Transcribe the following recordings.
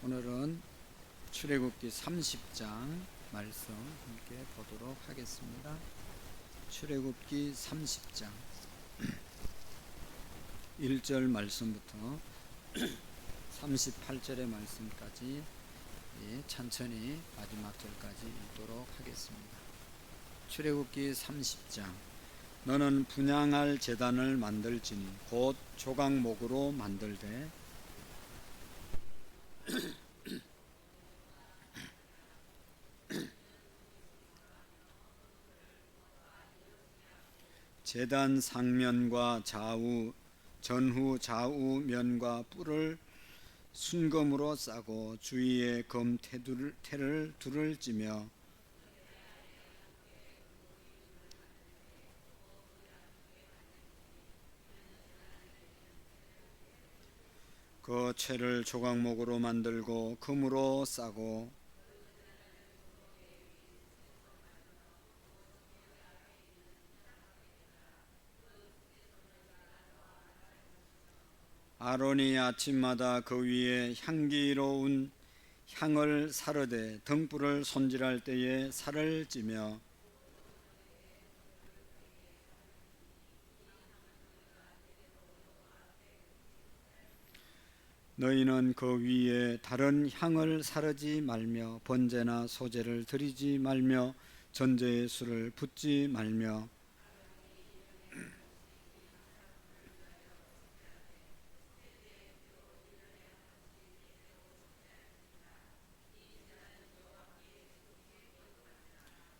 오늘은 출애굽기 30장 말씀 함께 보도록 하겠습니다. 출애굽기 30장 1절 말씀부터 38절의 말씀까지 천천히 마지막 절까지 읽도록 하겠습니다. 출애굽기 30장 너는 분향할 제단을 만들지니 곧 조각목으로 만들되 제단 상면과 전후 좌우 면과 뿔을 순금으로 싸고 주위에 검 태를 둘을 찌며 그 채를 조각목으로 만들고 금으로 싸고 아론이 아침마다 그 위에 향기로운 향을 사르되 등불을 손질할 때에 살을 찌며 너희는 그 위에 다른 향을 사르지 말며 번제나 소제를 드리지 말며 전제의 술을 붓지 말며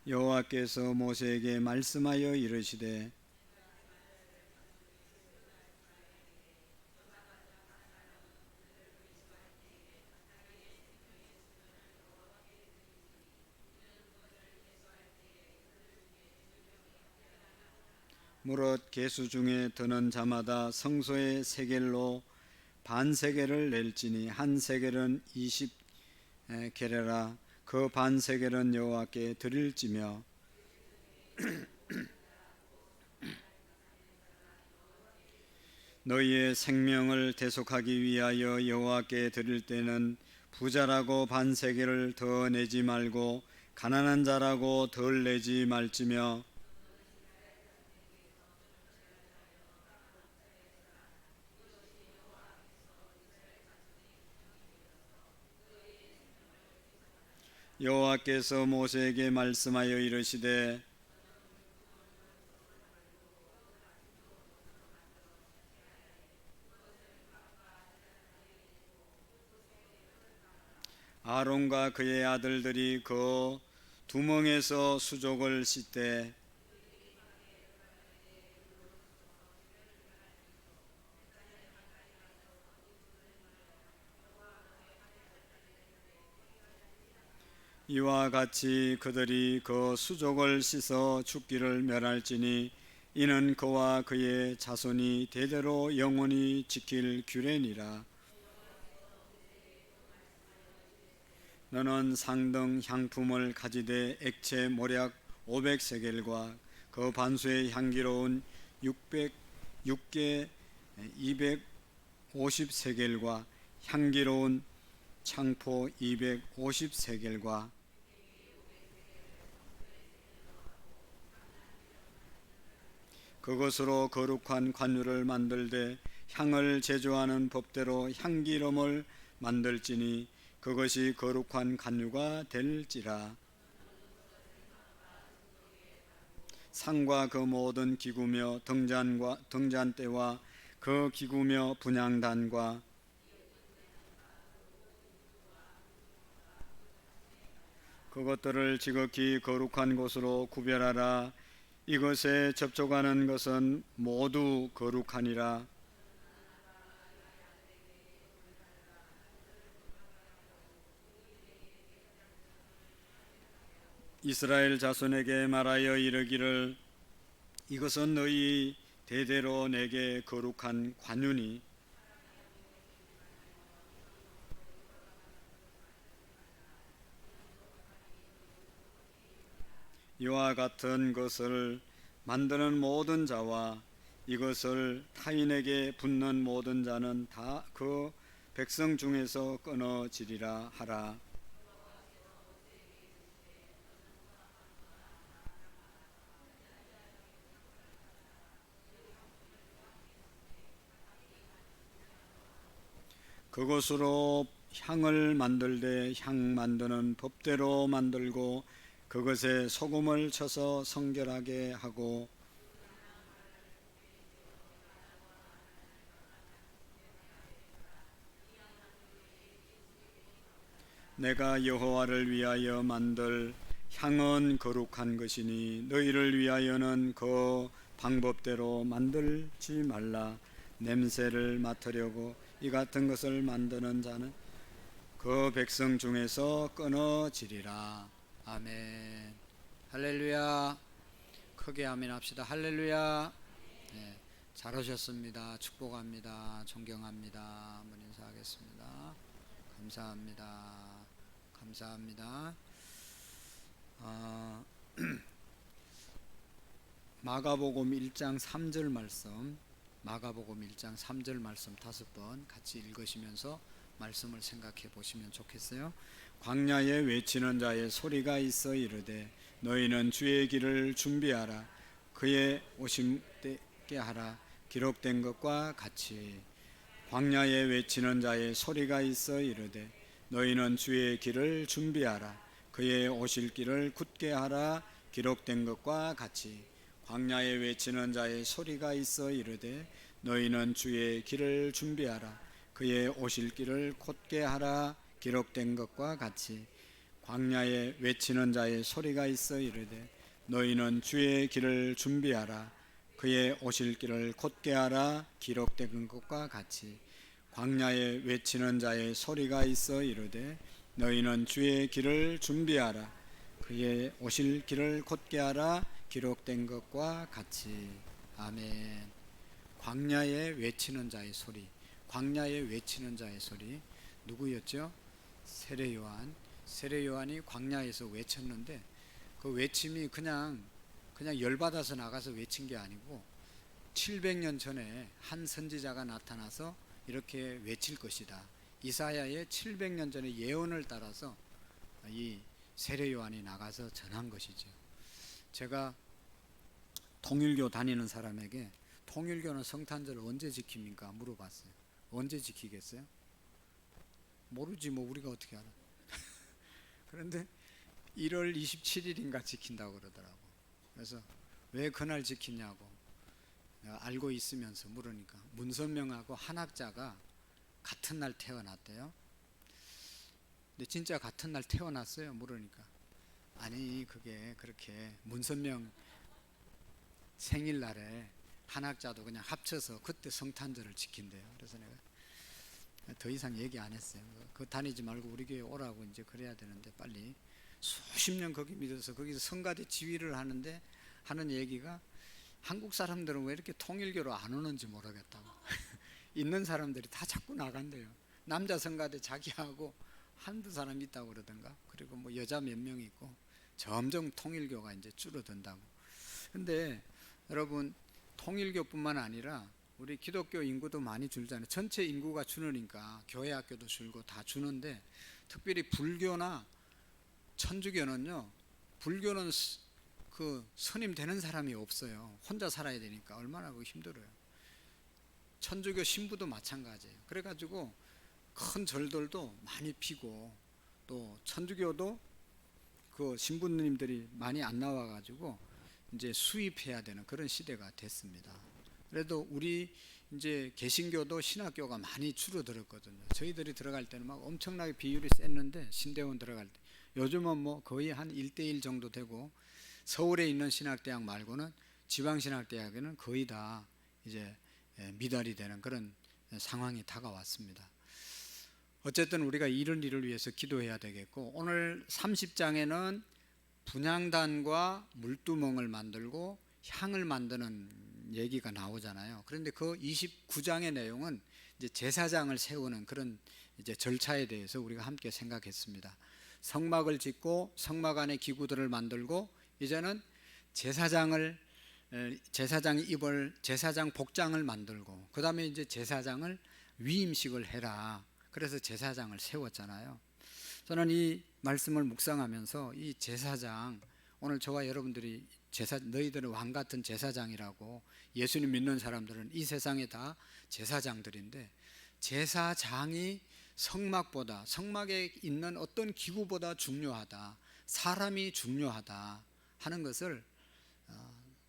여호와께서 모세에게 말씀하여 이르시되 무릇 계수 중에 드는 자마다 성소의 세겔로 반세겔을 낼지니 한 세겔은 20게레라 그 반세겔은 여호와께 드릴지며 너희의 생명을 대속하기 위하여 여호와께 드릴 때는 부자라고 반세겔을 더 내지 말고 가난한 자라고 덜 내지 말지며 여호와께서 모세에게 말씀하여 이르시되 아론과 그의 아들들이 그 두멍에서 수족을 씻되 이와 같이 그들이 그 수족을 씻어 죽기를 멸할지니 이는 그와 그의 자손이 대대로 영원히 지킬 규례니라. 너는 상등 향품을 가지되 액체 모략 500세겔과 그 반수의 향기로운 600개 250세겔과 향기로운 창포 250세겔과 그것으로 거룩한 관유를 만들되 향을 제조하는 법대로 향기름을 만들지니 그것이 거룩한 관유가 될지라. 상과 그 모든 기구며 등잔대와 그 기구며 분향단과 그것들을 지극히 거룩한 곳으로 구별하라. 이것에 접촉하는 것은 모두 거룩하니라. 이스라엘 자손에게 말하여 이르기를 이것은 너희 대대로 내게 거룩한 관유니 이와 같은 것을 만드는 모든 자와 이것을 타인에게 붓는 모든 자는 다 그 백성 중에서 끊어지리라 하라. 그것으로 향을 만들되 향 만드는 법대로 만들고 그것에 소금을 쳐서 성결하게 하고 내가 여호와를 위하여 만들 향은 거룩한 것이니 너희를 위하여는 그 방법대로 만들지 말라. 냄새를 맡으려고 이 같은 것을 만드는 자는 그 백성 중에서 끊어지리라. 아멘. 할렐루야. 크게 아멘 합시다. 할렐루야. 네, 잘 오셨습니다. 축복합니다. 존경합니다. 한번 인사하겠습니다. 감사합니다. 감사합니다. 마가복음 1장 3절 말씀, 마가복음 1장 3절 말씀 5번 같이 읽으시면서 말씀을 생각해 보시면 좋겠어요. 광야에 외치는 자의 소리가 있어 이르되 너희는 주의 길을 준비하라. 그의 오심께 하라. 기록된 것과 같이. 광야에 외치는 자의 소리가 있어 이르되 너희는 주의 길을 준비하라. 그의 오실 길을 굳게 하라. 기록된 것과 같이. 광야에 외치는 자의 소리가 있어 이르되 너희는 주의 길을 준비하라. 그의 오실 길을 곧게 하라. 기록된 것과 같이. 광야에 외치는 자의 소리가 있어 이르되 너희는 주의 길을 준비하라. 그의 오실 길을 곧게 하라. 기록된 것과 같이. 광야에 외치는 자의 소리가 있어 이르되 너희는 주의 길을 준비하라. 그의 오실 길을 곧게 하라. 기록된 것과 같이. 아멘. 광야에 외치는 자의 소리, 광야에 외치는 자의 소리. 누구였죠? 세례요한. 세례요한이 광야에서 외쳤는데 그 외침이 그냥 열받아서 나가서 외친 게 아니고 700년 전에 한 선지자가 나타나서 이렇게 외칠 것이다. 이사야의 700년 전의 예언을 따라서 이 세례요한이 나가서 전한 것이죠. 제가 통일교 다니는 사람에게 통일교는 성탄절을 언제 지킵니까? 물어봤어요. 언제 지키겠어요? 모르지 뭐 우리가 어떻게 알아. 그런데 1월 27일인가 지킨다고 그러더라고. 그래서 왜 그날 지키냐고 알고 있으면서 물으니까 문선명하고 한학자가 같은 날 태어났대요. 근데 진짜 같은 날 태어났어요? 물으니까 아니 그게 그렇게 문선명 생일날에 한학자도 그냥 합쳐서 그때 성탄절을 지킨대요. 그래서 내가 더 이상 얘기 안 했어요. 그거 다니지 말고 우리 교회 오라고 이제 그래야 되는데 빨리 수십 년 거기 믿어서 거기서 성가대 지휘를 하는데 하는 얘기가 한국 사람들은 왜 이렇게 통일교로 안 오는지 모르겠다고. 있는 사람들이 다 자꾸 나간대요. 남자 성가대 자기하고 한두 사람 있다고 그러던가. 그리고 뭐 여자 몇 명 있고 점점 통일교가 이제 줄어든다고. 근데 여러분 통일교뿐만 아니라 우리 기독교 인구도 많이 줄잖아요. 전체 인구가 줄으니까 교회 학교도 줄고 다 주는데 특별히 불교나 천주교는요. 불교는 그 스님 되는 사람이 없어요. 혼자 살아야 되니까 얼마나 그거 힘들어요. 천주교 신부도 마찬가지예요. 그래가지고 큰 절들도 많이 피고 또 천주교도 그 신부님들이 많이 안 나와가지고 이제 수입해야 되는 그런 시대가 됐습니다. 그래도 우리 이제 개신교도 신학교가 많이 줄어들었거든요. 저희들이 들어갈 때는 막 엄청나게 비율이 셌는데 신대원 들어갈 때 요즘은 뭐 거의 한 1대1 정도 되고 서울에 있는 신학대학 말고는 지방신학대학에는 거의 다 이제 미달이 되는 그런 상황이 다가왔습니다. 어쨌든 우리가 이런 일을 위해서 기도해야 되겠고 오늘 30장에는 분향단과 물두멍을 만들고 향을 만드는 얘기가 나오잖아요. 그런데 그 29장의 내용은 이제 제사장을 세우는 그런 이제 절차에 대해서 우리가 함께 생각했습니다. 성막을 짓고 성막 안에 기구들을 만들고 이제는 제사장이 입을 제사장 복장을 만들고 그 다음에 이제 제사장을 위임식을 해라. 그래서 제사장을 세웠잖아요. 저는 이 말씀을 묵상하면서 이 제사장, 오늘 저와 여러분들이 너희들은 왕 같은 제사장이라고, 예수님 믿는 사람들은 이 세상에 다 제사장들인데, 제사장이 성막에 있는 어떤 기구보다 중요하다, 사람이 중요하다 하는 것을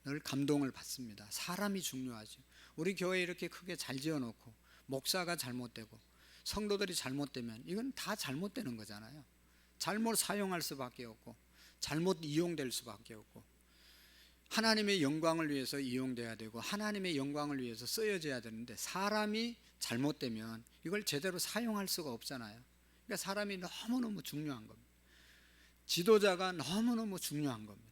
늘 감동을 받습니다. 사람이 중요하죠. 우리 교회 이렇게 크게 잘 지어놓고 목사가 잘못되고 성도들이 잘못되면 이건 다 잘못되는 거잖아요. 잘못 사용할 수밖에 없고 잘못 이용될 수밖에 없고, 하나님의 영광을 위해서 이용돼야 되고 하나님의 영광을 위해서 쓰여져야 되는데, 사람이 잘못되면 이걸 제대로 사용할 수가 없잖아요. 그러니까 사람이 너무너무 중요한 겁니다. 지도자가 너무너무 중요한 겁니다.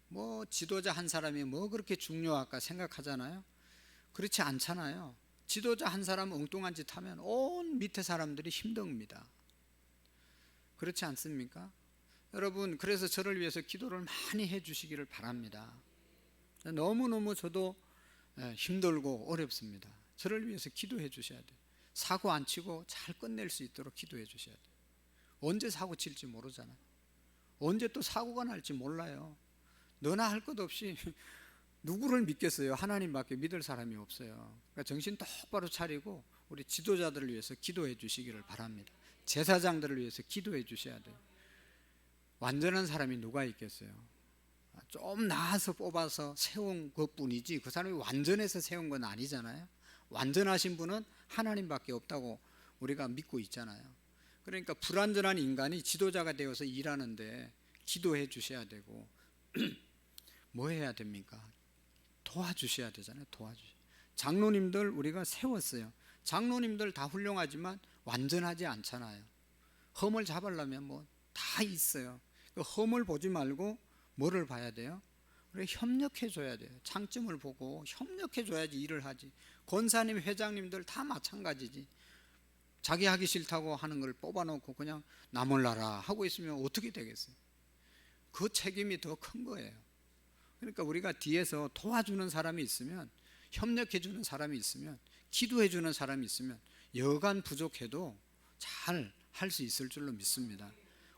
뭐 지도자 한 사람이 뭐 그렇게 중요할까 생각하잖아요. 그렇지 않잖아요. 지도자 한 사람 엉뚱한 짓 하면 온 밑에 사람들이 힘듭니다. 그렇지 않습니까? 여러분, 그래서 저를 위해서 기도를 많이 해 주시기를 바랍니다. 너무너무 저도 힘들고 어렵습니다. 저를 위해서 기도해 주셔야 돼요. 사고 안 치고 잘 끝낼 수 있도록 기도해 주셔야 돼요. 언제 사고 칠지 모르잖아요. 언제 또 사고가 날지 몰라요. 너나 할 것 없이 누구를 믿겠어요? 하나님밖에 믿을 사람이 없어요. 그러니까 정신 똑바로 차리고 우리 지도자들을 위해서 기도해 주시기를 바랍니다. 제사장들을 위해서 기도해 주셔야 돼요. 완전한 사람이 누가 있겠어요? 좀 나아서 뽑아서 세운 것뿐이지 그 사람이 완전해서 세운 건 아니잖아요. 완전하신 분은 하나님밖에 없다고 우리가 믿고 있잖아요. 그러니까 불완전한 인간이 지도자가 되어서 일하는데 기도해 주셔야 되고 뭐 해야 됩니까? 도와주셔야 되잖아요. 장로님들 우리가 세웠어요. 장로님들 다 훌륭하지만 완전하지 않잖아요. 흠을 잡으려면 뭐 다 있어요. 그 흠을 보지 말고 뭐를 봐야 돼요? 우리 협력해 줘야 돼요. 장점을 보고 협력해 줘야지 일을 하지. 권사님, 회장님들 다 마찬가지지. 자기 하기 싫다고 하는 걸 뽑아놓고 그냥 나 몰라라 하고 있으면 어떻게 되겠어요? 그 책임이 더 큰 거예요. 그러니까 우리가 뒤에서 도와주는 사람이 있으면, 협력해 주는 사람이 있으면, 기도해 주는 사람이 있으면 여간 부족해도 잘 할 수 있을 줄로 믿습니다.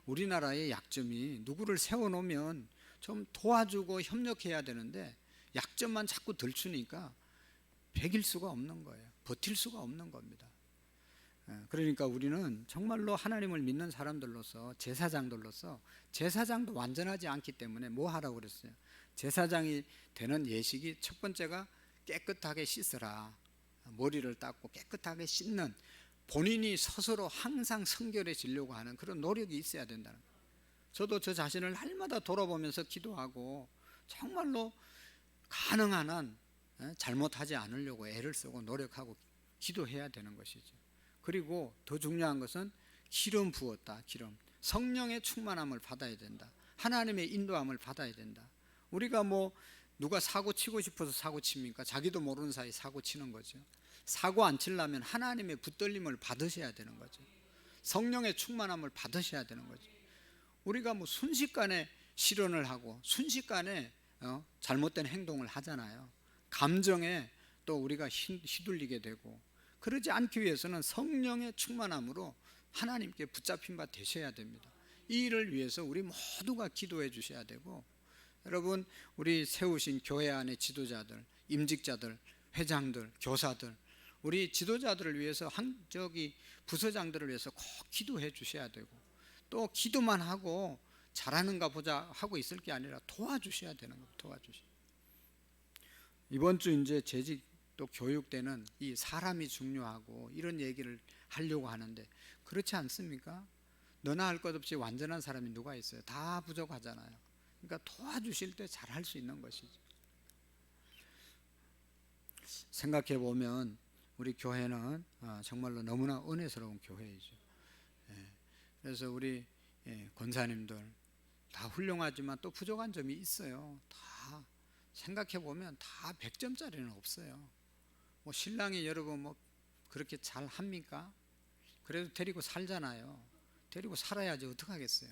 우리나라의 약점이 누구를 세워놓으면 좀 도와주고 협력해야 되는데 약점만 자꾸 들추니까 배길 수가 없는 거예요. 버틸 수가 없는 겁니다. 그러니까 우리는 정말로 하나님을 믿는 사람들로서, 제사장들로서, 제사장도 완전하지 않기 때문에 뭐 하라고 그랬어요? 제사장이 되는 예식이 첫 번째가 깨끗하게 씻으라. 머리를 닦고 깨끗하게 씻는, 본인이 스스로 항상 성결해지려고 하는 그런 노력이 있어야 된다는 거예요. 저도 저 자신을 날마다 돌아보면서 기도하고 정말로 가능한 한 잘못하지 않으려고 애를 쓰고 노력하고 기도해야 되는 것이죠. 그리고 더 중요한 것은 기름 부었다. 기름, 성령의 충만함을 받아야 된다. 하나님의 인도함을 받아야 된다. 우리가 뭐 누가 사고 치고 싶어서 사고 칩니까? 자기도 모르는 사이 사고 치는 거죠. 사고 안 치려면 하나님의 붙들림을 받으셔야 되는 거죠. 성령의 충만함을 받으셔야 되는 거죠. 우리가 뭐 순식간에 실언을 하고 순식간에 잘못된 행동을 하잖아요. 감정에 또 우리가 휘둘리게 되고, 그러지 않기 위해서는 성령의 충만함으로 하나님께 붙잡힌 바 되셔야 됩니다. 이 일을 위해서 우리 모두가 기도해 주셔야 되고, 여러분, 우리 세우신 교회 안의 지도자들, 임직자들, 회장들, 교사들, 우리 지도자들을 위해서 부서장들을 위해서 꼭 기도해 주셔야 되고, 또 기도만 하고 잘하는가 보자 하고 있을 게 아니라 도와주셔야 되는 겁니다. 도와주셔야. 이번 주 이제 재직 또 교육 때는 이 사람이 중요하고 이런 얘기를 하려고 하는데, 그렇지 않습니까? 너나 할 것 없이 완전한 사람이 누가 있어요? 다 부족하잖아요. 그러니까 도와주실 때 잘할 수 있는 것이죠. 생각해 보면 우리 교회는 정말로 너무나 은혜스러운 교회이죠. 그래서 우리 권사님들 다 훌륭하지만 또 부족한 점이 있어요. 다 생각해 보면 다 100점짜리는 없어요. 뭐 신랑이 여러분 뭐 그렇게 잘 합니까? 그래도 데리고 살잖아요. 데리고 살아야지 어떡하겠어요.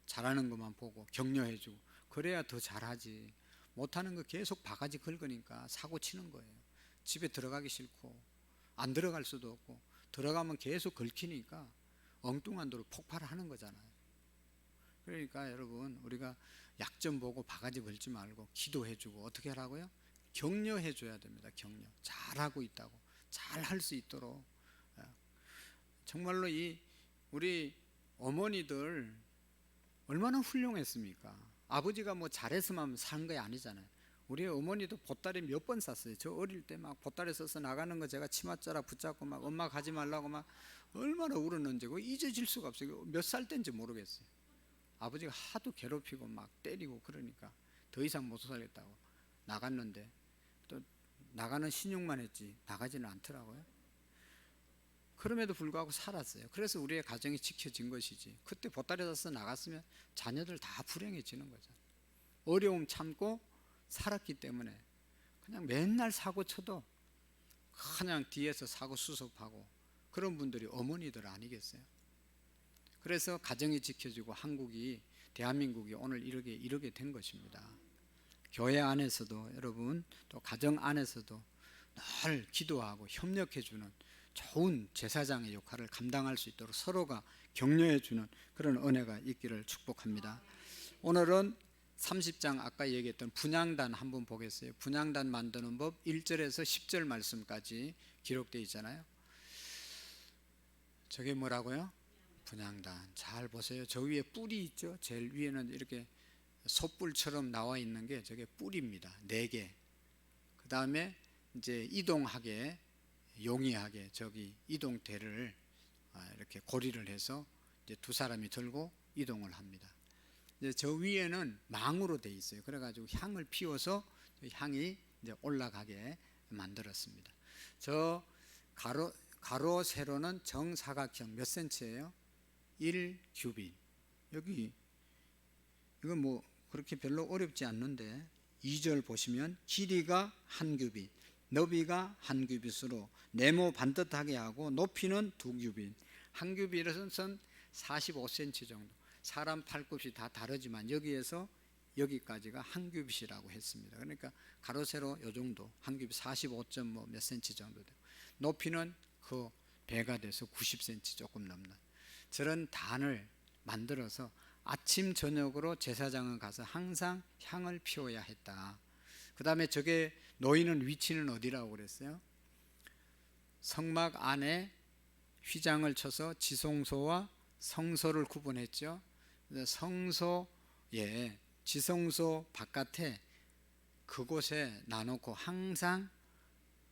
잘하는 것만 보고 격려해주고 그래야 더 잘하지. 못하는 거 계속 바가지 긁으니까 사고 치는 거예요. 집에 들어가기 싫고 안 들어갈 수도 없고 들어가면 계속 긁히니까 엉뚱한 대로 폭발하는 거잖아요. 그러니까 여러분, 우리가 약점 보고 바가지 걸지 말고 기도해주고 어떻게 하라고요? 격려해줘야 됩니다. 격려. 잘하고 있다고, 잘할 수 있도록. 정말로 우리 어머니들 얼마나 훌륭했습니까? 아버지가 뭐 잘했으면 산 게 아니잖아요. 우리 어머니도 보따리 몇 번 쌌어요. 저 어릴 때 막 보따리 써서 나가는 거 제가 치맛자락 붙잡고 막 엄마 가지 말라고 막 얼마나 울었는지 그거 잊어질 수가 없어요. 몇 살 때인지 모르겠어요. 아버지가 하도 괴롭히고 막 때리고 그러니까 더 이상 못 살겠다고 나갔는데, 또 나가는 신용만 했지 나가지는 않더라고요. 그럼에도 불구하고 살았어요. 그래서 우리의 가정이 지켜진 것이지, 그때 보따리 싸서 나갔으면 자녀들 다 불행해지는 거죠. 어려움 참고 살았기 때문에 그냥 맨날 사고 쳐도 그냥 뒤에서 사고 수습하고 그런 분들이 어머니들 아니겠어요? 그래서 가정이 지켜지고 한국이, 대한민국이 오늘 이렇게 된 것입니다. 교회 안에서도 여러분, 또 가정 안에서도 늘 기도하고 협력해주는 좋은 제사장의 역할을 감당할 수 있도록 서로가 격려해주는 그런 은혜가 있기를 축복합니다. 오늘은 30장 아까 얘기했던 분향단 한번 보겠어요. 분향단 만드는 법 1절에서 10절 말씀까지 기록되어 있잖아요. 저게 뭐라고요? 분향단. 잘 보세요. 저 위에 뿔이 있죠. 제일 위에는 이렇게 솥불처럼 나와 있는 게 저게 뿔입니다. 4개. 그 다음에 이제 이동하게, 용이하게 저기 이동대를 이렇게 고리를 해서 이제 2사람이 들고 이동을 합니다. 이제 저 위에는 망으로 돼 있어요. 그래가지고 향을 피워서 향이 이제 올라가게 만들었습니다. 저 가로 세로는 정사각형 몇 센치예요? 1규빗. 여기 이건 뭐 그렇게 별로 어렵지 않는데 2절 보시면 길이가 1규빗, 너비가 1규빗으로 네모 반듯하게 하고 높이는 2규빗. 1규빗은 45cm 정도. 사람 팔굽이 다 다르지만 여기에서 여기까지가 1규빗이라고 했습니다. 그러니까 가로 세로 요 정도, 1규빗 45점 몇 cm 정도 되고, 높이는 그 배가 돼서 90cm 조금 넘는 저런 단을 만들어서 아침 저녁으로 제사장은 가서 항상 향을 피워야 했다. 그 다음에 저게 놓이는 위치는 어디라고 그랬어요? 성막 안에 휘장을 쳐서 지성소와 성소를 구분했죠. 성소에, 지성소 바깥에 그곳에 놔놓고 항상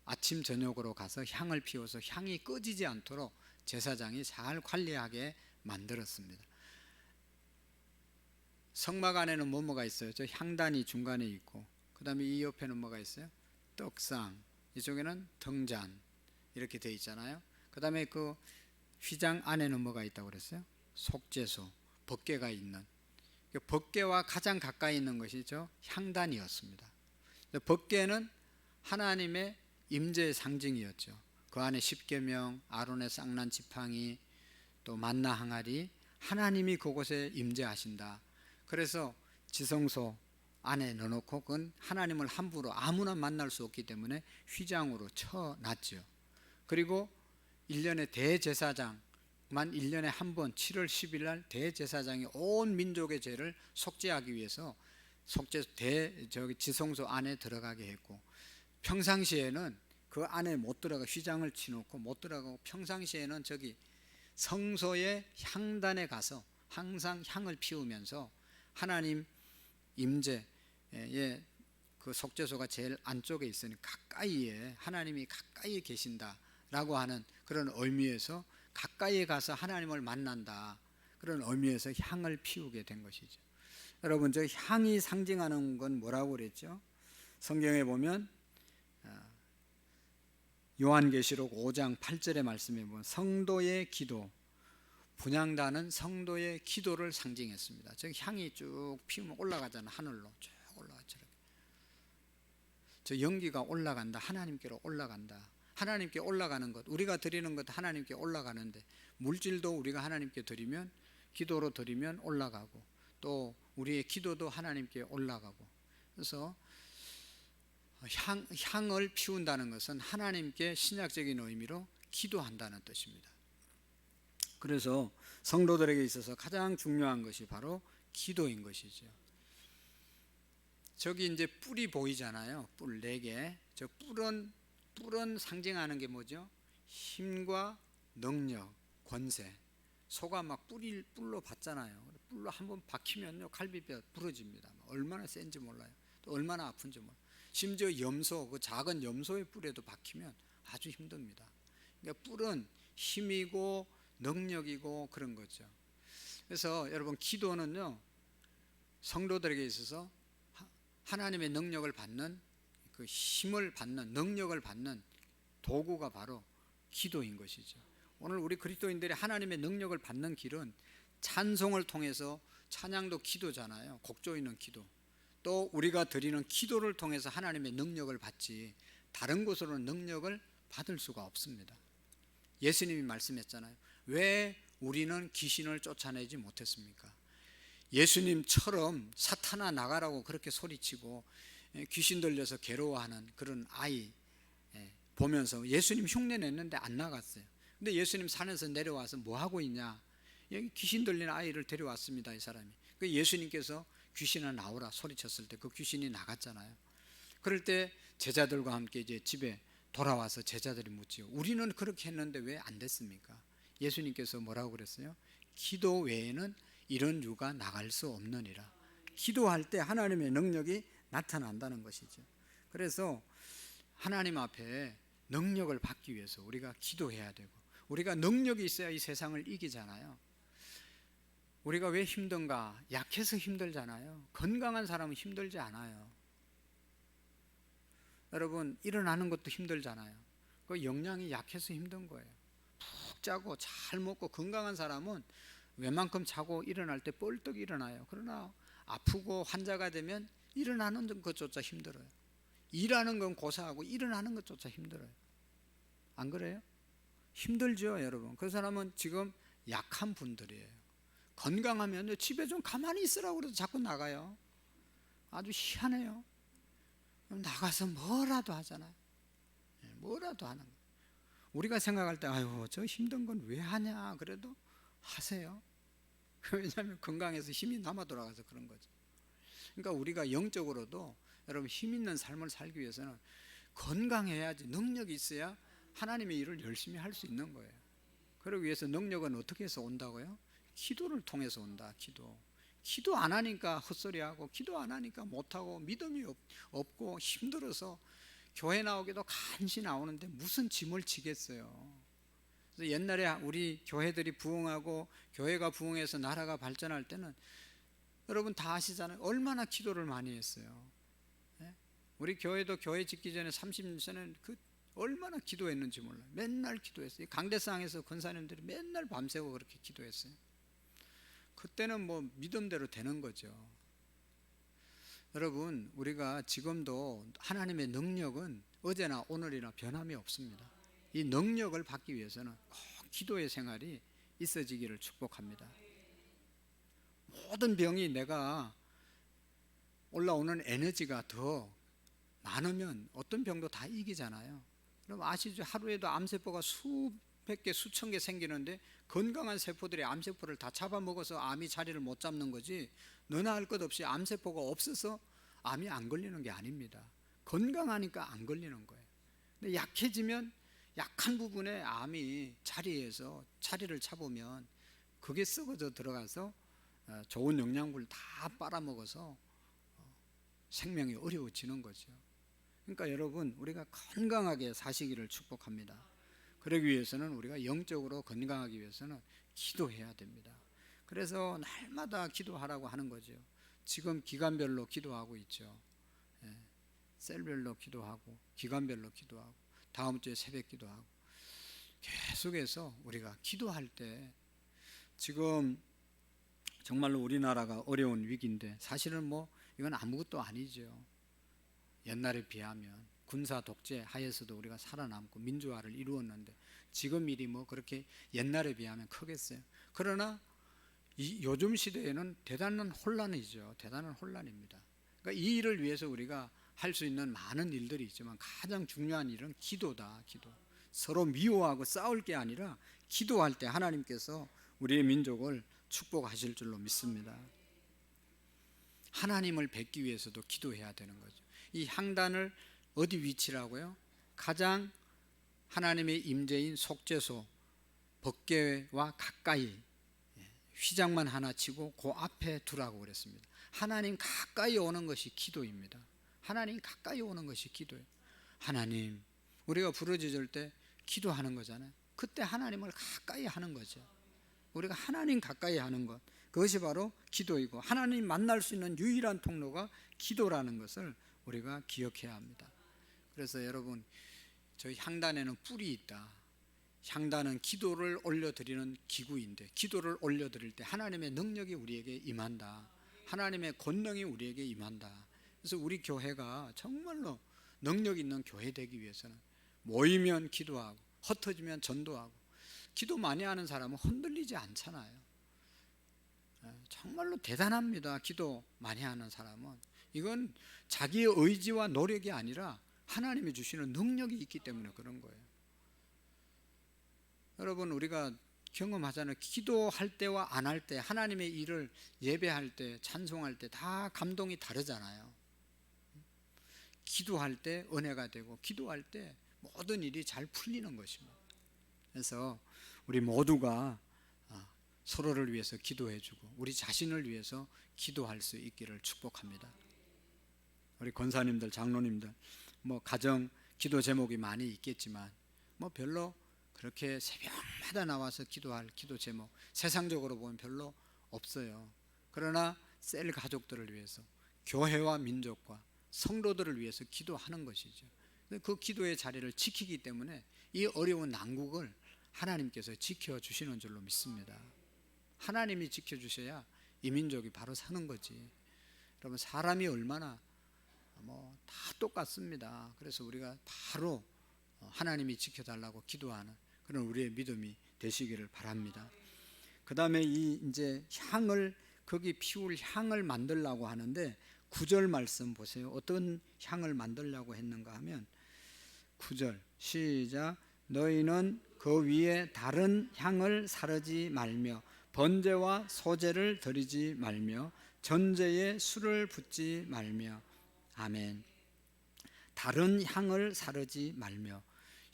아침 저녁으로 가서 향을 피워서 향이 꺼지지 않도록 제사장이 잘 관리하게 만들었습니다. 성막 안에는 뭐가 있어요? 저 향단이 중간에 있고, 그 다음에 이 옆에는 뭐가 있어요? 떡상, 이쪽에는 등잔 이렇게 되어 있잖아요. 그 다음에 그 휘장 안에는 뭐가 있다고 그랬어요? 속죄소, 법궤가 있는, 법궤와 가장 가까이 있는 것이죠, 향단이었습니다. 법궤는 하나님의 임재의 상징이었죠. 그 안에 십계명, 아론의 쌍난 지팡이, 또 만나 항아리, 하나님이 그곳에 임재하신다. 그래서 지성소 안에 넣어놓고 그건 하나님을 함부로 아무나 만날 수 없기 때문에 휘장으로 쳐놨죠. 그리고 1년에 대제사장만 1년에 한 번 7월 10일 날 대제사장이 온 민족의 죄를 속죄하기 위해서 지성소 안에 들어가게 했고, 평상시에는 그 안에 못 들어가, 휘장을 치놓고 못 들어가고, 평상시에는 저기 성소의 향단에 가서 항상 향을 피우면서 하나님 임재의 그 속죄소가 제일 안쪽에 있으니 가까이에, 하나님이 가까이에 계신다라고 하는 그런 의미에서 가까이에 가서 하나님을 만난다, 그런 의미에서 향을 피우게 된 것이죠. 여러분, 저 향이 상징하는 건 뭐라고 그랬죠? 성경에 보면 요한계시록 5장 8절의 말씀에 보면 성도의 기도, 분향단은 성도의 기도를 상징했습니다. 저 향이 쭉 피우면 올라가잖아. 하늘로 쭉 올라가죠. 저 연기가 올라간다. 하나님께로 올라간다. 하나님께 올라가는 것, 우리가 드리는 것 하나님께 올라가는데, 물질도 우리가 하나님께 드리면, 기도로 드리면 올라가고, 또 우리의 기도도 하나님께 올라가고, 그래서 향을 피운다는 것은 하나님께 신약적인 의미로 기도한다는 뜻입니다. 그래서 성도들에게 있어서 가장 중요한 것이 바로 기도인 것이죠. 저기 이제 뿔이 보이잖아요. 뿔 4개. 저 뿔은 상징하는 게 뭐죠? 힘과 능력, 권세. 소가 막 뿔로 받잖아요. 뿔로 한번 박히면요 갈비뼈 부러집니다. 얼마나 센지 몰라요. 또 얼마나 아픈지 몰라요. 심지어 염소, 그 작은 염소의 뿔에도 박히면 아주 힘듭니다. 그러니까 뿔은 힘이고 능력이고 그런 거죠. 그래서 여러분 기도는요 성도들에게 있어서 하나님의 능력을 받는, 그 힘을 받는, 능력을 받는 도구가 바로 기도인 것이죠. 오늘 우리 그리스도인들이 하나님의 능력을 받는 길은 찬송을 통해서, 찬양도 기도잖아요. 곡조 있는 기도. 또 우리가 드리는 기도를 통해서 하나님의 능력을 받지, 다른 곳으로는 능력을 받을 수가 없습니다. 예수님이 말씀했잖아요. 왜 우리는 귀신을 쫓아내지 못했습니까? 예수님처럼 사탄아 나가라고 그렇게 소리치고 귀신 들려서 괴로워하는 그런 아이 보면서 예수님 흉내 냈는데 안 나갔어요. 근데 예수님 산에서 내려와서 뭐 하고 있냐? 여기 귀신 들리는 아이를 데려왔습니다, 이 사람이. 그 예수님께서 귀신아 나오라 소리쳤을 때 그 귀신이 나갔잖아요. 그럴 때 제자들과 함께 이제 집에 돌아와서 제자들이 묻지요. 우리는 그렇게 했는데 왜 안 됐습니까? 예수님께서 뭐라고 그랬어요? 기도 외에는 이런 유가 나갈 수 없느니라. 기도할 때 하나님의 능력이 나타난다는 것이죠. 그래서 하나님 앞에 능력을 받기 위해서 우리가 기도해야 되고, 우리가 능력이 있어야 이 세상을 이기잖아요. 우리가 왜 힘든가? 약해서 힘들잖아요. 건강한 사람은 힘들지 않아요. 여러분 일어나는 것도 힘들잖아요. 그 영양이 약해서 힘든 거예요. 푹 자고 잘 먹고 건강한 사람은 웬만큼 자고 일어날 때 뻘떡 일어나요. 그러나 아프고 환자가 되면 일어나는 것조차 힘들어요. 일하는 건 고사하고 일어나는 것조차 힘들어요. 안 그래요? 힘들죠, 여러분. 그 사람은 지금 약한 분들이에요. 건강하면 집에 좀 가만히 있으라고 그래도 자꾸 나가요. 아주 희한해요. 나가서 뭐라도 하잖아요. 뭐라도 하는 거예요. 우리가 생각할 때 아유 저 힘든 건 왜 하냐 그래도 하세요. 왜냐하면 건강해서 힘이 남아 돌아가서 그런 거죠. 그러니까 우리가 영적으로도 여러분 힘 있는 삶을 살기 위해서는 건강해야지, 능력이 있어야 하나님의 일을 열심히 할 수 있는 거예요. 그러기 위해서 능력은 어떻게 해서 온다고요? 기도를 통해서 온다. 기도 안 하니까 헛소리하고, 기도 안 하니까 못하고, 믿음이 없고 힘들어서 교회 나오기도 간신히 나오는데 무슨 짐을 지겠어요. 그래서 옛날에 우리 교회들이 부흥하고 교회가 부흥해서 나라가 발전할 때는 여러분 다 아시잖아요. 얼마나 기도를 많이 했어요. 우리 교회도 교회 짓기 전에 30년 전에 얼마나 기도했는지 몰라요. 맨날 기도했어요. 강대상에서 권사님들이 맨날 밤새고 그렇게 기도했어요. 그때는 뭐 믿음대로 되는 거죠. 여러분 우리가 지금도 하나님의 능력은 어제나 오늘이나 변함이 없습니다. 이 능력을 받기 위해서는 꼭 기도의 생활이 있어지기를 축복합니다. 모든 병이 내가 올라오는 에너지가 더 많으면 어떤 병도 다 이기잖아요. 그럼 아시죠? 하루에도 암세포가 수백 개, 수천 개 생기는데 건강한 세포들이 암세포를 다 잡아먹어서 암이 자리를 못 잡는 거지, 너나 할 것 없이 암세포가 없어서 암이 안 걸리는 게 아닙니다. 건강하니까 안 걸리는 거예요. 근데 약해지면 약한 부분에 암이 자리를 잡으면 그게 썩어져 들어가서 좋은 영양분을 다 빨아먹어서 생명이 어려워지는 거죠. 그러니까 여러분 우리가 건강하게 사시기를 축복합니다. 그러기 위해서는 우리가 영적으로 건강하기 위해서는 기도해야 됩니다. 그래서 날마다 기도하라고 하는 거죠. 지금 기간별로 기도하고 있죠. 셀별로 기도하고 기간별로 기도하고 다음 주에 새벽 기도하고 계속해서 우리가 기도할 때, 지금 정말로 우리나라가 어려운 위기인데 사실은 뭐 이건 아무것도 아니죠. 옛날에 비하면 군사 독재 하에서도 우리가 살아남고 민주화를 이루었는데 지금 일이 뭐 그렇게 옛날에 비하면 크겠어요. 그러나 요즘 시대에는 대단한 혼란이죠. 대단한 혼란입니다. 그러니까 이 일을 위해서 우리가 할 수 있는 많은 일들이 있지만 가장 중요한 일은 기도다. 기도. 서로 미워하고 싸울 게 아니라 기도할 때 하나님께서 우리의 민족을 축복하실 줄로 믿습니다. 하나님을 뵙기 위해서도 기도해야 되는 거죠. 이 향단을 어디 위치라고요? 가장 하나님의 임재인 속죄소 법궤와 가까이 휘장만 하나 치고 그 앞에 두라고 그랬습니다. 하나님 가까이 오는 것이 기도입니다. 하나님 가까이 오는 것이 기도예요. 하나님, 우리가 부르짖을 때 기도하는 거잖아요. 그때 하나님을 가까이 하는 거죠. 우리가 하나님 가까이 하는 것, 그것이 바로 기도이고 하나님 만날 수 있는 유일한 통로가 기도라는 것을 우리가 기억해야 합니다. 그래서 여러분, 저희 향단에는 뿔이 있다. 향단은 기도를 올려드리는 기구인데, 기도를 올려드릴 때 하나님의 능력이 우리에게 임한다. 하나님의 권능이 우리에게 임한다. 그래서 우리 교회가 정말로 능력 있는 교회 되기 위해서는 모이면 기도하고 흩어지면 전도하고, 기도 많이 하는 사람은 흔들리지 않잖아요. 정말로 대단합니다. 기도 많이 하는 사람은. 이건 자기의 의지와 노력이 아니라 하나님이 주시는 능력이 있기 때문에 그런 거예요. 여러분, 우리가 경험하잖아요. 기도할 때와 안 할 때, 하나님의 일을 예배할 때, 찬송할 때 다 감동이 다르잖아요. 기도할 때 은혜가 되고 기도할 때 모든 일이 잘 풀리는 것입니다. 그래서 우리 모두가 서로를 위해서 기도해주고 우리 자신을 위해서 기도할 수 있기를 축복합니다. 우리 권사님들, 장로님들, 가정 기도 제목이 많이 있겠지만 별로 그렇게 새벽마다 나와서 기도할 기도 제목 세상적으로 보면 별로 없어요. 그러나 셀 가족들을 위해서, 교회와 민족과 성도들을 위해서 기도하는 것이죠. 그 기도의 자리를 지키기 때문에 이 어려운 난국을 하나님께서 지켜주시는 줄로 믿습니다. 하나님이 지켜주셔야 이 민족이 바로 사는 거지. 여러분, 사람이 얼마나 다 똑같습니다. 그래서 우리가 바로 하나님이 지켜달라고 기도하는 그런 우리의 믿음이 되시기를 바랍니다. 그 다음에 이제 향을, 거기 피울 향을 만들려고 하는데 9절 말씀 보세요. 어떤 향을 만들려고 했는가 하면 9절 시작. 너희는 그 위에 다른 향을 사르지 말며 번제와 소제를 드리지 말며 전제에 술을 붓지 말며. 아멘. 다른 향을 사르지 말며,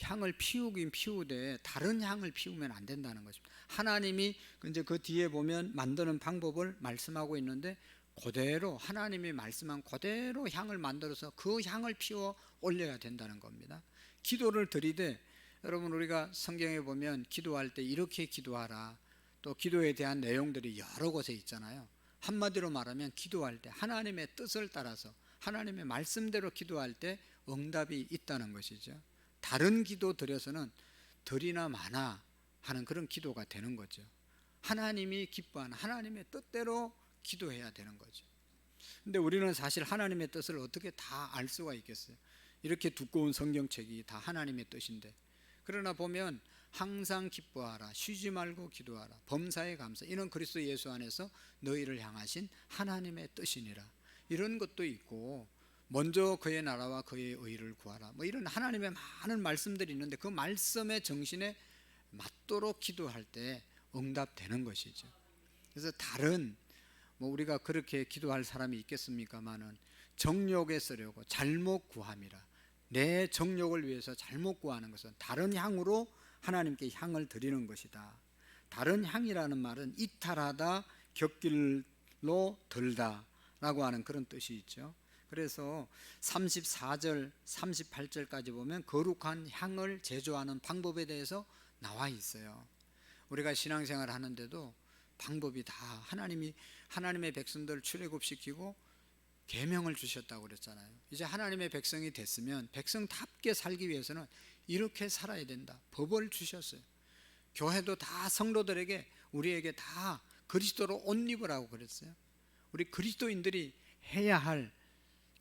향을 피우긴 피우되 다른 향을 피우면 안 된다는 것입니다. 하나님이 이제 그 뒤에 보면 만드는 방법을 말씀하고 있는데, 그대로 하나님이 말씀한 그대로 향을 만들어서 그 향을 피워 올려야 된다는 겁니다. 기도를 드리되, 여러분, 우리가 성경에 보면 기도할 때 이렇게 기도하라, 또 기도에 대한 내용들이 여러 곳에 있잖아요. 한마디로 말하면 기도할 때 하나님의 뜻을 따라서 하나님의 말씀대로 기도할 때 응답이 있다는 것이죠. 다른 기도 드려서는 덜이나 많아 하는 그런 기도가 되는 거죠. 하나님이 기뻐하는 하나님의 뜻대로 기도해야 되는 거죠. 근데 우리는 사실 하나님의 뜻을 어떻게 다 알 수가 있겠어요? 이렇게 두꺼운 성경책이 다 하나님의 뜻인데. 그러나 보면 항상 기뻐하라, 쉬지 말고 기도하라, 범사에 감사, 이런 그리스도 예수 안에서 너희를 향하신 하나님의 뜻이니라, 이런 것도 있고, 먼저 그의 나라와 그의 의를 구하라, 이런 하나님의 많은 말씀들이 있는데 그 말씀의 정신에 맞도록 기도할 때 응답되는 것이죠. 그래서 다른 우리가 그렇게 기도할 사람이 있겠습니까마는 정욕에 쓰려고 잘못 구함이라, 내 정욕을 위해서 잘못 구하는 것은 다른 향으로 하나님께 향을 드리는 것이다. 다른 향이라는 말은 이탈하다, 곁길로 들다 라고 하는 그런 뜻이 있죠. 그래서 34절 38절까지 보면 거룩한 향을 제조하는 방법에 대해서 나와 있어요. 우리가 신앙생활 하는데도 방법이 다 하나님의 백성들을 출애굽시키고 계명을 주셨다고 그랬잖아요. 이제 하나님의 백성이 됐으면 백성답게 살기 위해서는 이렇게 살아야 된다, 법을 주셨어요. 교회도 다 성도들에게, 우리에게 다 그리스도로 옷 입으라고 그랬어요. 우리 그리스도인들이 해야 할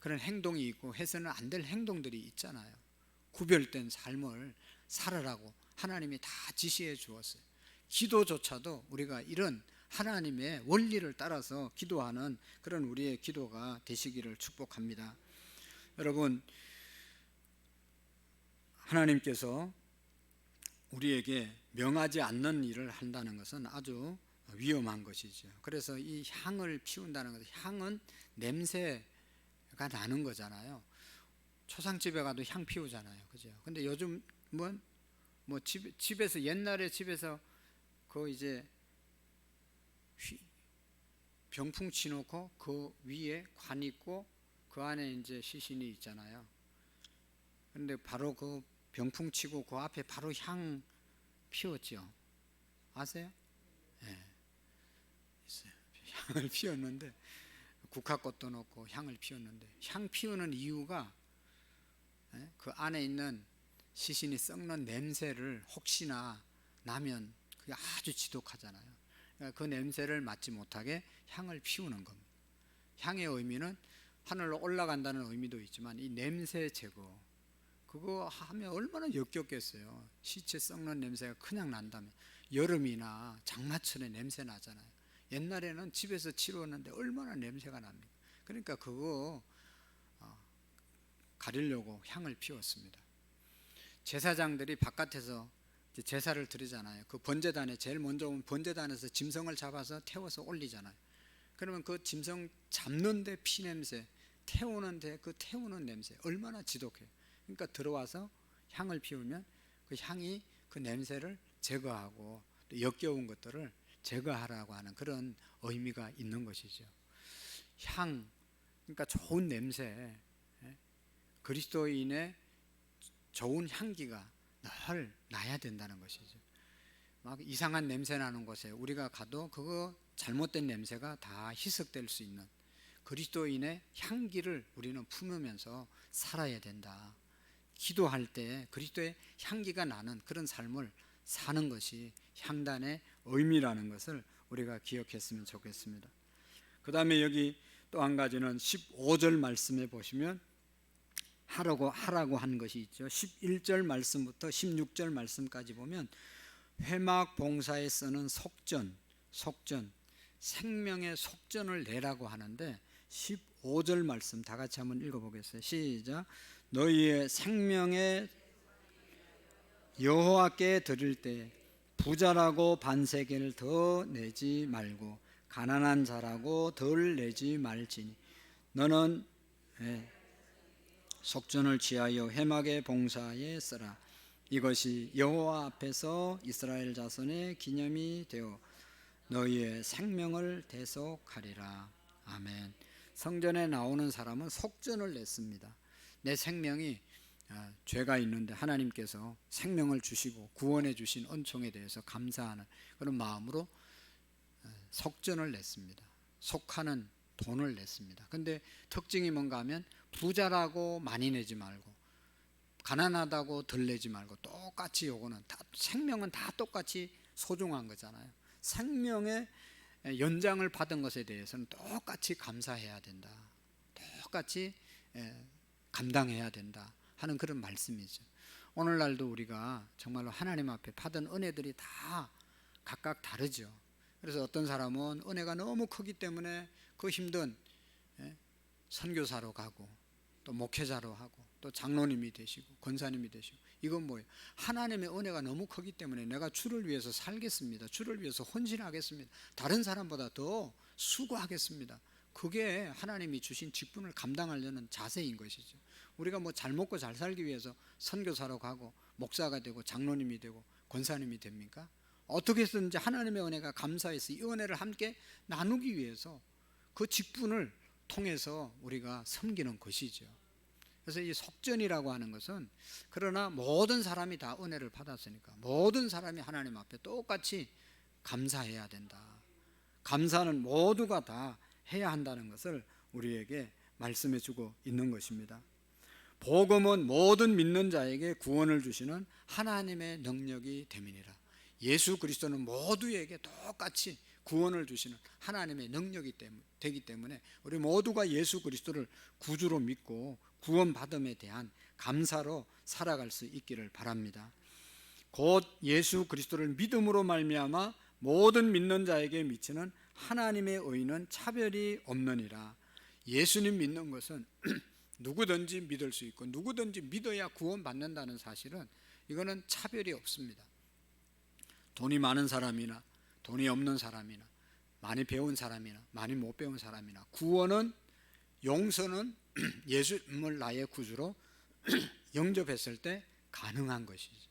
그런 행동이 있고 해서는 안 될 행동들이 있잖아요. 구별된 삶을 살아라고 하나님이 다 지시해 주었어요. 기도조차도 우리가 이런 하나님의 원리를 따라서 기도하는 그런 우리의 기도가 되시기를 축복합니다. 여러분, 하나님께서 우리에게 명하지 않는 일을 한다는 것은 아주 위험한 것이죠. 그래서 이 향을 피운다는 것은, 향은 냄새가 나는 거잖아요. 초상집에 가도 향 피우잖아요. 그죠? 근데 요즘은 뭐 집에서, 옛날에 집에서 그 이제 병풍 치놓고 그 위에 관 있고 그 안에 이제 시신이 있잖아요. 근데 바로 그 병풍 치고 그 앞에 바로 향 피웠죠. 아세요? 예, 있어요. 향을 피웠는데, 국화꽃도 넣고 향을 피웠는데, 향 피우는 이유가 그 안에 있는 시신이 썩는 냄새를 혹시나 나면 그게 아주 지독하잖아요. 그러니까 그 냄새를 맡지 못하게 향을 피우는 겁니다. 향의 의미는 하늘로 올라간다는 의미도 있지만, 이 냄새 제거, 그거 하면 얼마나 역겹겠어요. 시체 썩는 냄새가 그냥 난다면. 여름이나 장마철에 냄새 나잖아요. 옛날에는 집에서 치루었는데 얼마나 냄새가 납니까? 그러니까 그거 가리려고 향을 피웠습니다. 제사장들이 바깥에서 제사를 드리잖아요. 그 번제단에 제일 먼저 온 번제단에서 짐승을 잡아서 태워서 올리잖아요. 그러면 그 짐승 잡는데 피냄새, 태우는데 그 태우는 냄새 얼마나 지독해요. 그러니까 들어와서 향을 피우면 그 향이 그 냄새를 제거하고 또 역겨운 것들을 제거하라고 하는 그런 의미가 있는 것이죠. 향, 그러니까 좋은 냄새, 그리스도인의 좋은 향기가 늘 나야 된다는 것이죠. 막 이상한 냄새 나는 곳에 우리가 가도 그거 잘못된 냄새가 다 희석될 수 있는 그리스도인의 향기를 우리는 품으면서 살아야 된다. 기도할 때 그리스도의 향기가 나는 그런 삶을 사는 것이 향단의 의미라는 것을 우리가 기억했으면 좋겠습니다. 그 다음에 여기 또 한 가지는 15절 말씀에 보시면 하라고 한 것이 있죠. 11절 말씀부터 16절 말씀까지 보면 회막 봉사에 쓰는 속전, 생명의 속전을 내라고 하는데, 15절 말씀 다 같이 한번 읽어보겠어요. 시작. 너희의 생명의 여호와께 드릴 때 부자라고 반세겔 더 내지 말고 가난한 자라고 덜 내지 말지니 너는 속전을 취하여 회막의 봉사에 쓰라. 이것이 여호와 앞에서 이스라엘 자손의 기념이 되어 너희의 생명을 대속하리라. 아멘. 성전에 나오는 사람은 속전을 냈습니다. 내 생명이 죄가 있는데 하나님께서 생명을 주시고 구원해 주신恩寵에 대해서 감사하는 그런 마음으로 속전을 냈습니다. 속하는 돈을 냈습니다. 근데 특징이 뭔가 하면 부자라고 많이 내지 말고 가난하다고 덜 내지 말고 똑같이, 요거는 다 생명은 다 똑같이 소중한 거잖아요. 생명의 연장을 받은 것에 대해서는 똑같이 감사해야 된다. 똑같이 감당해야 된다 하는 그런 말씀이죠. 오늘날도 우리가 정말로 하나님 앞에 받은 은혜들이 다 각각 다르죠. 그래서 어떤 사람은 은혜가 너무 크기 때문에 그 힘든 선교사로 가고 또 목회자로 하고 또 장로님이 되시고 권사님이 되시고, 이건 뭐예요? 하나님의 은혜가 너무 크기 때문에 내가 주를 위해서 살겠습니다. 주를 위해서 헌신하겠습니다. 다른 사람보다 더 수고하겠습니다. 그게 하나님이 주신 직분을 감당하려는 자세인 것이죠. 우리가 뭐 잘 먹고 잘 살기 위해서 선교사로 가고 목사가 되고 장로님이 되고 권사님이 됩니까? 어떻게 해서든지 하나님의 은혜가 감사해서 이 은혜를 함께 나누기 위해서 그 직분을 통해서 우리가 섬기는 것이죠. 그래서 이 속전이라고 하는 것은, 그러나 모든 사람이 다 은혜를 받았으니까 모든 사람이 하나님 앞에 똑같이 감사해야 된다. 감사는 모두가 다 해야 한다는 것을 우리에게 말씀해 주고 있는 것입니다. 복음은 모든 믿는 자에게 구원을 주시는 하나님의 능력이 됨이니라. 예수 그리스도는 모두에게 똑같이 구원을 주시는 하나님의 능력이 되기 때문에 우리 모두가 예수 그리스도를 구주로 믿고 구원받음에 대한 감사로 살아갈 수 있기를 바랍니다. 곧 예수 그리스도를 믿음으로 말미암아 모든 믿는 자에게 미치는 하나님의 의는 차별이 없느니라. 예수님 믿는 것은 누구든지 믿을 수 있고 누구든지 믿어야 구원받는다는 사실은, 이거는 차별이 없습니다. 돈이 많은 사람이나 돈이 없는 사람이나 많이 배운 사람이나 많이 못 배운 사람이나 구원은, 용서는 예수님을 나의 구주로 영접했을 때 가능한 것이죠.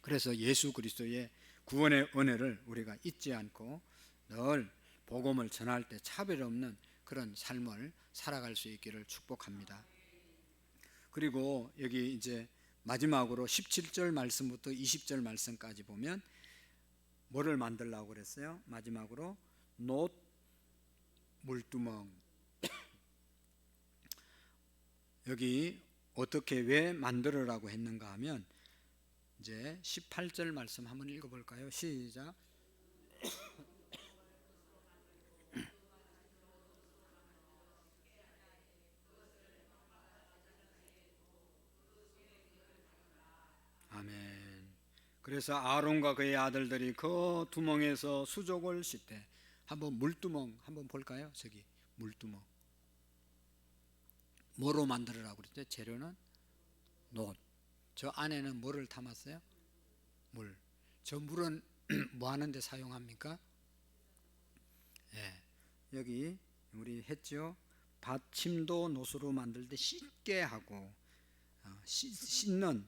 그래서 예수 그리스도의 구원의 은혜를 우리가 잊지 않고 늘 복음을 전할 때 차별 없는 그런 삶을 살아갈 수 있기를 축복합니다. 그리고 여기 이제 마지막으로 17절 말씀부터 20절 말씀까지 보면 뭐를 만들라고 그랬어요? 마지막으로 놋 물두멍. 여기 어떻게 왜 만들으라고 했는가 하면 이제 18절 말씀 한번 읽어볼까요? 시작. 아멘. 그래서 아론과 그의 아들들이 그 두멍에서 수족을 씻되, 한번 물두멍 한번 볼까요? 저기 물두멍 뭐로 만들으라고 그랬죠? 재료는 놋. 저 안에는 뭐를 담았어요? 물. 저 물은 뭐 하는데 사용합니까? 예, 여기 우리 했죠. 받침도 놋으로 만들 때 씻게 하고 씻는.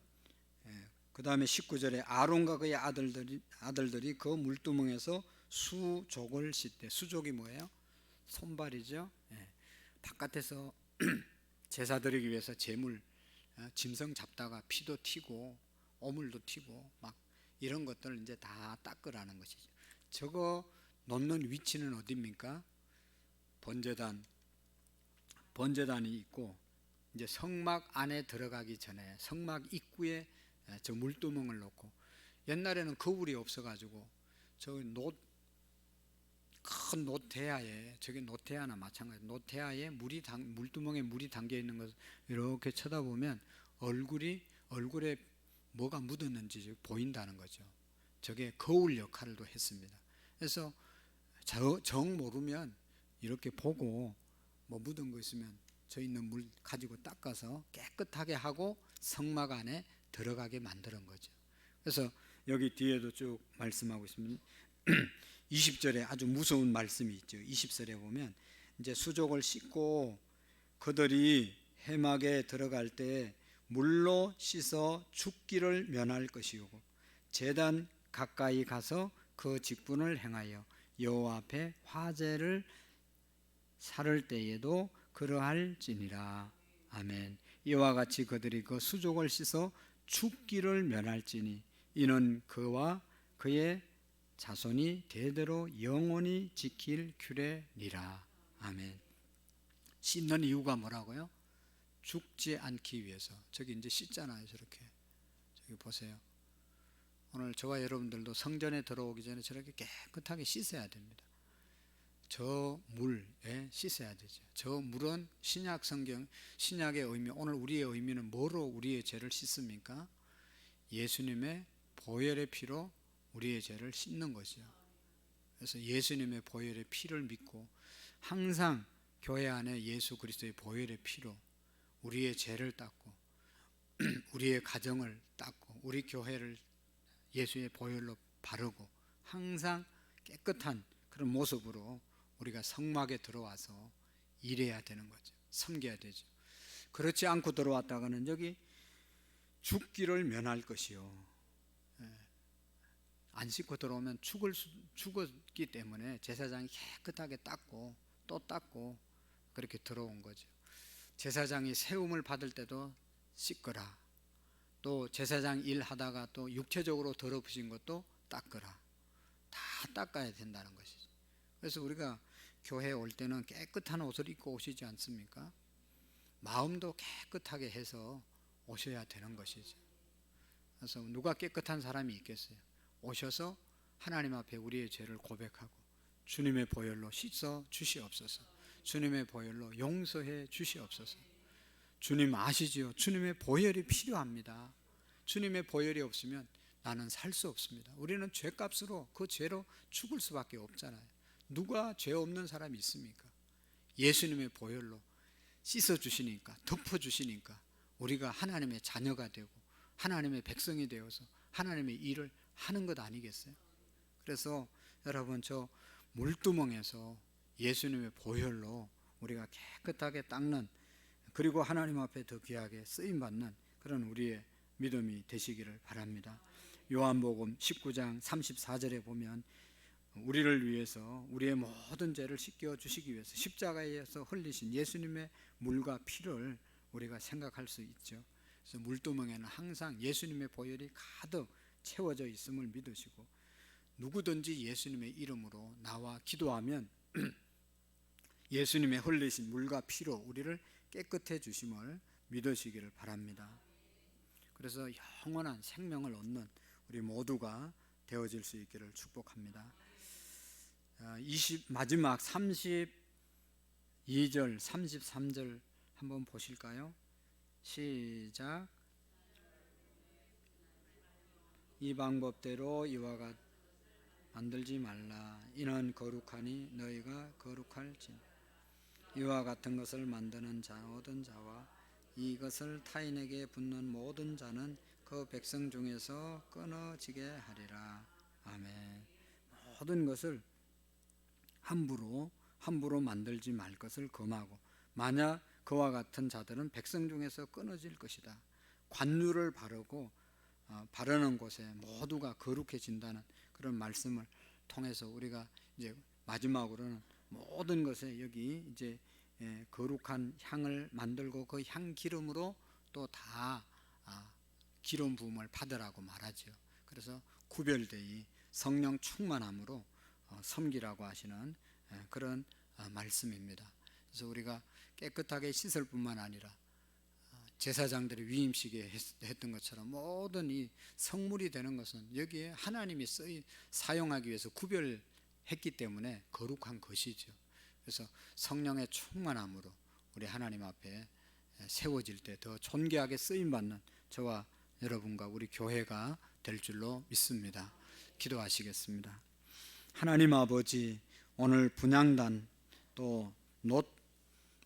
그 다음에 19절에 아론과 그의 아들들이 그 물두멍에서 수족을 씻되, 수족이 뭐예요? 손발이죠. 바깥에서 제사 드리기 위해서 제물, 짐승 잡다가 피도 튀고 오물도 튀고 막 이런 것들을 이제 다 닦으라는 것이죠. 저거 놓는 위치는 어디입니까? 번제단이 있고, 이제 성막 안에 들어가기 전에 성막 입구에 저 물두멍을 놓고, 옛날에는 거울이 없어가지고 큰 노태아에, 저게 노태아나 마찬가지, 노태아에 물두멍에 물이 담겨 있는 것을 이렇게 쳐다보면 얼굴에 뭐가 묻었는지 보인다는 거죠. 저게 거울 역할도 했습니다. 그래서 정 모르면 이렇게 보고 뭐 묻은 거 있으면 저 있는 물 가지고 닦아서 깨끗하게 하고 성막 안에 들어가게 만드는 거죠. 그래서 여기 뒤에도 쭉 말씀하고 있습니다. 20절에 아주 무서운 말씀이 있죠. 20절에 보면 이제 수족을 씻고 그들이 회막에 들어갈 때 물로 씻어 죽기를 면할 것이고, 제단 가까이 가서 그 직분을 행하여 여호와 앞에 화제를 살을 때에도 그러할지니라. 아멘. 이와 같이 그들이 그 수족을 씻어 죽기를 면할지니 이는 그와 그의 자손이 대대로 영원히 지킬 규례니라. 아멘. 씻는 이유가 뭐라고요? 죽지 않기 위해서. 저기 이제 씻잖아요. 저렇게. 저기 보세요. 오늘 저와 여러분들도 성전에 들어오기 전에 저렇게 깨끗하게 씻어야 됩니다. 저 물에 씻어야 되죠. 저 물은 신약 성경, 신약의 의미, 오늘 우리의 의미는 뭐로 우리의 죄를 씻습니까? 예수님의 보혈의 피로 우리의 죄를 씻는 것이요. 그래서 예수님의 보혈의 피를 믿고 항상 교회 안에 예수 그리스도의 보혈의 피로 우리의 죄를 닦고 우리의 가정을 닦고 우리 교회를 예수의 보혈로 바르고 항상 깨끗한 그런 모습으로 우리가 성막에 들어와서 일해야 되는 거죠. 섬겨야 되죠. 그렇지 않고 들어왔다가는 여기 죽기를 면할 것이요. 안 씻고 들어오면 죽었기 때문에 제사장이 깨끗하게 닦고 또 닦고 그렇게 들어온 거죠. 제사장이 세움을 받을 때도 씻거라. 또 제사장 일하다가 또 육체적으로 더러우신 것도 닦거라. 다 닦아야 된다는 것이죠. 그래서 우리가 교회에 올 때는 깨끗한 옷을 입고 오시지 않습니까? 마음도 깨끗하게 해서 오셔야 되는 것이죠. 그래서 누가 깨끗한 사람이 있겠어요? 오셔서 하나님 앞에 우리의 죄를 고백하고 주님의 보혈로 씻어 주시옵소서. 주님의 보혈로 용서해 주시옵소서. 주님 아시지요? 주님의 보혈이 필요합니다. 주님의 보혈이 없으면 나는 살 수 없습니다. 우리는 죄값으로 그 죄로 죽을 수밖에 없잖아요. 누가 죄 없는 사람이 있습니까? 예수님의 보혈로 씻어 주시니까, 덮어 주시니까 우리가 하나님의 자녀가 되고 하나님의 백성이 되어서 하나님의 일을 하는 것 아니겠어요? 그래서 여러분, 저 물두멍에서 예수님의 보혈로 우리가 깨끗하게 닦는, 그리고 하나님 앞에 더 귀하게 쓰임받는 그런 우리의 믿음이 되시기를 바랍니다. 요한복음 19장 34절에 보면 우리를 위해서 우리의 모든 죄를 씻겨 주시기 위해서 십자가에서 흘리신 예수님의 물과 피를 우리가 생각할 수 있죠. 그래서 물두멍에는 항상 예수님의 보혈이 가득 채워져 있음을 믿으시고, 누구든지 예수님의 이름으로 나와 기도하면 예수님의 흘리신 물과 피로 우리를 깨끗해 주심을 믿으시기를 바랍니다. 그래서 영원한 생명을 얻는 우리 모두가 되어질 수 있기를 축복합니다. 마지막 32절 33절 한번 보실까요? 시작. 이 방법대로 이와 같이 만들지 말라. 이는 거룩하니 너희가 거룩할진. 이와 같은 것을 만드는 자 모든 자와 이것을 타인에게 붓는 모든 자는 그 백성 중에서 끊어지게 하리라. 아멘. 모든 것을 함부로 만들지 말 것을 금하고, 만약 그와 같은 자들은 백성 중에서 끊어질 것이다. 관유를 바르는 곳에 모두가 거룩해진다는 그런 말씀을 통해서 우리가 이제 마지막으로는 모든 것에 여기 이제 거룩한 향을 만들고 그 향 기름으로 또 다 기름 부음을 받으라고 말하죠. 그래서 구별되이 성령 충만함으로 섬기라고 하시는 그런 말씀입니다. 그래서 우리가 깨끗하게 씻을 뿐만 아니라 제사장들이 위임식에 했던 것처럼 모든 이 성물이 되는 것은 여기에 하나님이 사용하기 위해서 구별했기 때문에 거룩한 것이죠. 그래서 성령의 충만함으로 우리 하나님 앞에 세워질 때 더 존귀하게 쓰임받는 저와 여러분과 우리 교회가 될 줄로 믿습니다. 기도하시겠습니다. 하나님 아버지, 오늘 분향단 또 놋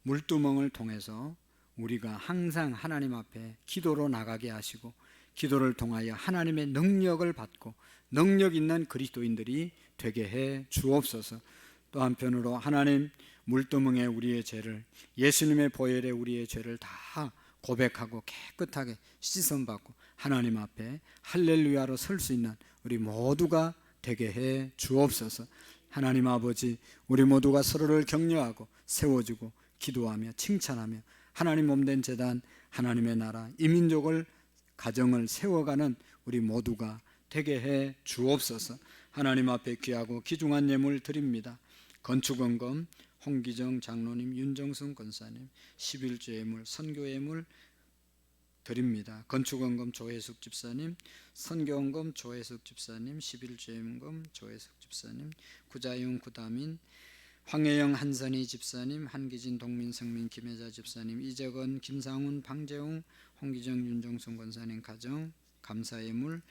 물두멍을 통해서 우리가 항상 하나님 앞에 기도로 나가게 하시고, 기도를 통하여 하나님의 능력을 받고 능력 있는 그리스도인들이 되게 해 주옵소서. 또 한편으로 하나님, 물두멍에 우리의 죄를, 예수님의 보혈에 우리의 죄를 다 고백하고 깨끗하게 씻음받고 하나님 앞에 할렐루야로 설 수 있는 우리 모두가 되게 해 주옵소서. 하나님 아버지, 우리 모두가 서로를 격려하고 세워주고 기도하며 칭찬하며 하나님 몸된 제단, 하나님의 나라, 이민족을, 가정을 세워가는 우리 모두가 되게 해 주옵소서. 하나님 앞에 귀하고 귀중한 예물 드립니다. 건축원금 홍기정 장로님, 윤정순 권사님 11조 예물, 선교 예물 드립니다. 건축원금 조혜숙 집사님, 선교원금 조혜숙 집사님, 11조 예물금 조혜숙 집사님, 구자윤 구다민, 황혜영 한선희 집사님, 한기진 동민성민 김혜자 집사님, 이재건 김상훈 방재웅 홍기정 윤정순 권사님 가정 감사예물,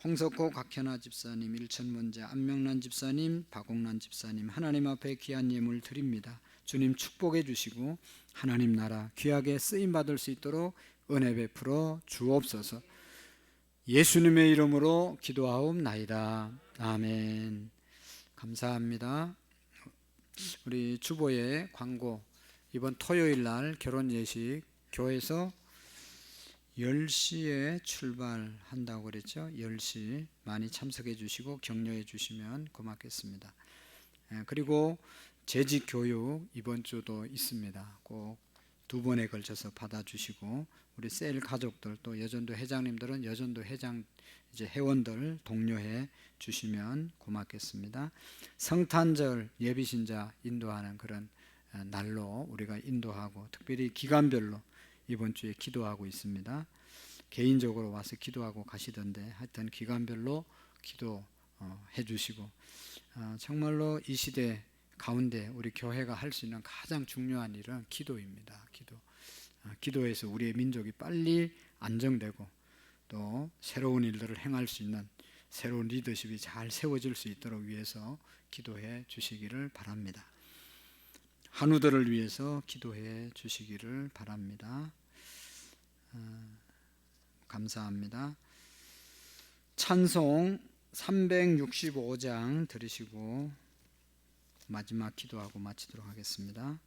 홍석호 곽현아 집사님, 일천문제 안명란 집사님, 박옥란 집사님, 하나님 앞에 귀한 예물 드립니다. 주님 축복해 주시고 하나님 나라 귀하게 쓰임받을 수 있도록 은혜 베풀어 주옵소서. 예수님의 이름으로 기도하옵나이다. 아멘. 감사합니다. 우리 주보의 광고, 이번 토요일 날 결혼 예식 교회에서 10시에 출발한다고 그랬죠. 10시 많이 참석해 주시고 격려해 주시면 고맙겠습니다. 그리고 재직 교육 이번 주도 있습니다. 꼭 2번에 걸쳐서 받아주시고, 우리 셀 가족들 또 여전도 회장님들은 여전도 회장 이제 회원들 독려해 주시면 고맙겠습니다. 성탄절 예비신자 인도하는 그런 날로 우리가 인도하고, 특별히 기간별로 이번 주에 기도하고 있습니다. 개인적으로 와서 기도하고 가시던데 하여튼 기간별로 기도해 주시고, 정말로 이 시대 가운데 우리 교회가 할 수 있는 가장 중요한 일은 기도입니다. 기도에서 우리의 민족이 빨리 안정되고 또 새로운 일들을 행할 수 있는 새로운 리더십이 잘 세워질 수 있도록 위해서 기도해 주시기를 바랍니다. 한우들을 위해서 기도해 주시기를 바랍니다. 감사합니다. 찬송 365장 들으시고 마지막 기도하고 마치도록 하겠습니다.